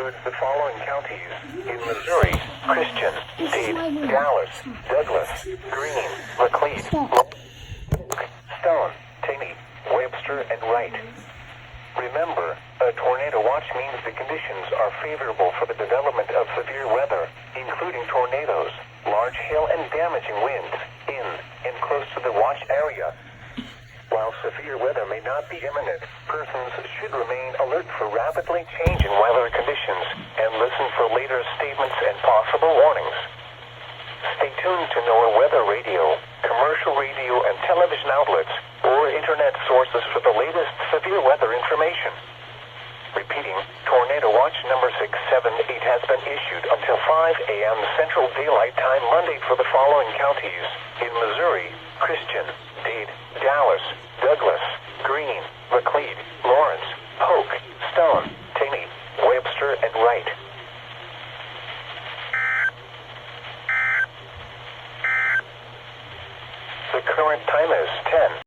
includes the following counties: in Missouri: Christian, Dade, Dallas, Douglas, Greene, Laclede, Stone, Taney, Webster, and Wright. Remember, a tornado watch means the conditions are favorable for the development of severe weather, including tornadoes, large hail, and damaging winds in and close to the watch area. While severe weather may not be imminent, persons should remain alert for rapidly changing weather conditions and listen for later statements and possible warnings. Stay tuned to NOAA weather radio, commercial radio and television outlets, or internet sources for the latest severe weather information. Repeating, Tornado Watch number 678 has been issued until 5 a.m. Central Daylight Time Monday for the following counties: in Missouri: Christian, Dade, Dallas, Douglas, Greene, Laclede, Lawrence, Polk, Stone, Taney, Webster, and Wright. The current time is 10.